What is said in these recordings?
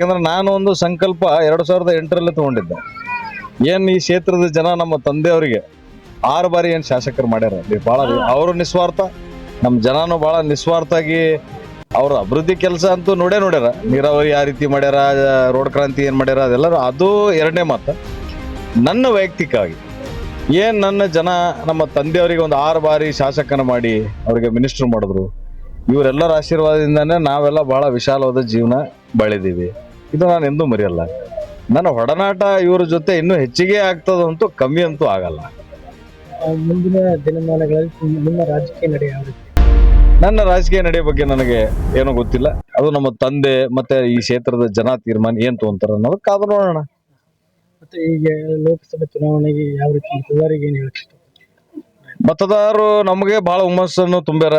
ಯಾಕಂದ್ರೆ ನಾನು ಒಂದು ಸಂಕಲ್ಪ 2008ರಲ್ಲಿ ತಗೊಂಡಿದ್ದೆ. ಏನ್ ಈ ಕ್ಷೇತ್ರದ ಜನ ನಮ್ಮ ತಂದೆಯವರಿಗೆ 6 ಬಾರಿ ಏನ್ ಶಾಸಕರು ಮಾಡ್ಯಾರ, ಬಹಳ ಅವರು ನಿಸ್ವಾರ್ಥ, ನಮ್ಮ ಜನನು ಬಹಳ ನಿಸ್ವಾರ್ಥಾಗಿ ಅವ್ರ ಅಭಿವೃದ್ಧಿ ಕೆಲಸ ಅಂತೂ ನೋಡ್ಯಾರ. ನೀರಾವರಿ ಯಾವ ರೀತಿ ಮಾಡ್ಯಾರ, ರೋಡ್ ಕ್ರಾಂತಿ ಏನ್ ಮಾಡ್ಯಾರ, ಅದೆಲ್ಲರೂ ಅದು ಎರಡನೇ ಮಾತು. ನನ್ನ ವೈಯಕ್ತಿಕವಾಗಿ ಏನ್ ನನ್ನ ಜನ ನಮ್ಮ ತಂದೆಯವರಿಗೆ ಒಂದು 6 ಬಾರಿ ಶಾಸಕನ ಮಾಡಿ ಅವರಿಗೆ ಮಿನಿಸ್ಟರ್ ಮಾಡಿದ್ರು, ಇವರೆಲ್ಲರ ಆಶೀರ್ವಾದದಿಂದಾನೇ ನಾವೆಲ್ಲ ಬಹಳ ವಿಶಾಲವಾದ ಜೀವನ ಬಾಳಿದೀವಿ. ಇದು ನಾನು ಎಂದೂ ಮರೆಯಲ್ಲ. ನನ್ನ ಒಡನಾಟ ಇವ್ರ ಜೊತೆ ಇನ್ನೂ ಹೆಚ್ಚಿಗೆ ಆಗ್ತದಂತೂ ಕಮ್ಮಿ ಅಂತೂ ಆಗಲ್ಲ. ಮುಂದಿನ ದಿನಮಾನಗಳಲ್ಲಿ ನಿಮ್ಮ ರಾಜಕೀಯ ನಡೆ ಯಾವ ರೀತಿ? ನನ್ನ ರಾಜಕೀಯ ನಡೆ ಬಗ್ಗೆ ನನಗೆ ಏನೂ ಗೊತ್ತಿಲ್ಲ. ಅದು ನಮ್ಮ ತಂದೆ ಮತ್ತೆ ಈ ಕ್ಷೇತ್ರದ ಜನ ತೀರ್ಮಾನ ಏನ್ ತಗೊಂತಾರ ಅನ್ನೋದು ಕಾದು ನೋಡೋಣ. ಮತ್ತೆ ಈಗ ಲೋಕಸಭೆ ಚುನಾವಣೆಗೆ ಯಾವ ರೀತಿ ಮತದಾರರಿಗೆ ಏನು ಹೇಳಕ್ಕೆ ಮತದಾರರು ನಮಗೆ ಬಹಳ ಹುಮ್ಮಸ್ಸನ್ನು ತುಂಬ್ಯಾರ.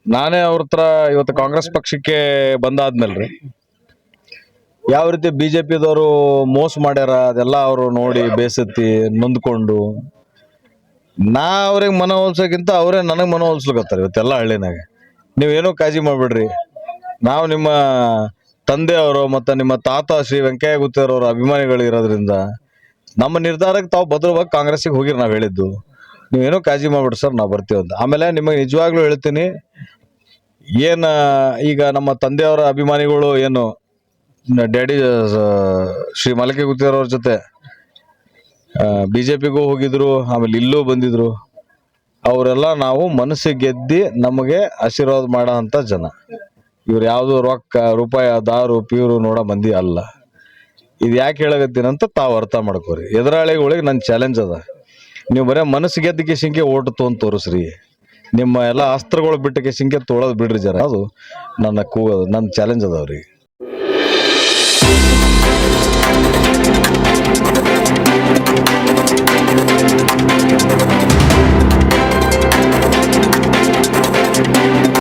ನಾನೇ ಅವ್ರ ಹತ್ರ ಇವತ್ತು ಕಾಂಗ್ರೆಸ್ ಪಕ್ಷಕ್ಕೆ ಬಂದಾದ್ಮೇಲ್ರಿ ಯಾವ ರೀತಿ ಬಿಜೆಪಿದವರು ಮೋಸ ಮಾಡ್ಯಾರ ಅದೆಲ್ಲ ಅವರು ನೋಡಿ ಬೇಸತ್ತಿ ನೊಂದ್ಕೊಂಡು, ನಾ ಅವ್ರಿಗೆ ಮನವೊಲ್ಸೋಕ್ಕಿಂತ ಅವರೇ ನನಗೆ ಮನವೊಲ್ಸ್ಲಿಕತ್ತಾರೆ ಇವತ್ತೆಲ್ಲ ಹಳ್ಳಿನಾಗ. ನೀವೇನೋ ಕಾಳಜಿ ಮಾಡ್ಬಿಡ್ರಿ, ನಾವು ನಿಮ್ಮ ತಂದೆಯವರು ಮತ್ತು ನಿಮ್ಮ ತಾತ ಶ್ರೀ ವೆಂಕಯ್ಯ ಗುತ್ತೇರವ್ರ ಅಭಿಮಾನಿಗಳು ಇರೋದ್ರಿಂದ ನಮ್ಮ ನಿರ್ಧಾರಕ್ಕೆ ತಾವು ಭದ್ರವಾಗಿ ಕಾಂಗ್ರೆಸ್ಸಿಗೆ ಹೋಗಿರಿ. ನಾವು ಹೇಳಿದ್ದು ನೀವೇನೋ ಕಾಳಜಿ ಮಾಡ್ಬಿಡ್ರಿ ಸರ್, ನಾವು ಬರ್ತೀವಿ ಅಂತ. ಆಮೇಲೆ ನಿಮಗೆ ನಿಜವಾಗ್ಲೂ ಹೇಳ್ತೀನಿ, ಏನು ಈಗ ನಮ್ಮ ತಂದೆಯವರ ಅಭಿಮಾನಿಗಳು ಏನು ಡ್ಯಾಡಿ ಶ್ರೀ ಮಲಕೆ ಗುತ್ತೇರವ್ರ ಜೊತೆ ಬಿಜೆಪಿಗೂ ಹೋಗಿದ್ರು, ಆಮೇಲೆ ಇಲ್ಲೂ ಬಂದಿದ್ರು, ಅವರೆಲ್ಲ ನಾವು ಮನಸ್ಸು ಗೆದ್ದಿ ನಮಗೆ ಆಶೀರ್ವಾದ ಮಾಡೋ ಅಂಥ ಜನ. ಇವ್ರು ಯಾವುದು ರೊಕ್ಕ ರೂಪಾಯಿ ದಾರು ಪೀರು ನೋಡೋ ಮಂದಿ ಅಲ್ಲ. ಇದು ಯಾಕೆ ಹೇಳಕತ್ತೀನಂತ ತಾವು ಅರ್ಥ ಮಾಡ್ಕೋರಿ. ಎದುರಾಳಿಗಳಿಗೆ ನನ್ನ ಚಾಲೆಂಜ್ ಅದ, ನೀವು ಬರೀ ಮನಸ್ಸು ಗೆದ್ದಕ್ಕೆ ಸಂಖ್ಯೆ ಓಟು ತೊಗೊಂಡು ತೋರಿಸ್ರಿ, ನಿಮ್ಮ ಎಲ್ಲ ಅಸ್ತ್ರಗಳು ಬಿಟ್ಟಕ್ಕೆ ಸಂಖ್ಯೆ ತೊಳೋದು ಬಿಡ್ರಿ ಜರ. ಅದು ನನ್ನ ನನ್ನ ಚಾಲೆಂಜ್ ಅದ ಅವ್ರಿಗೆ.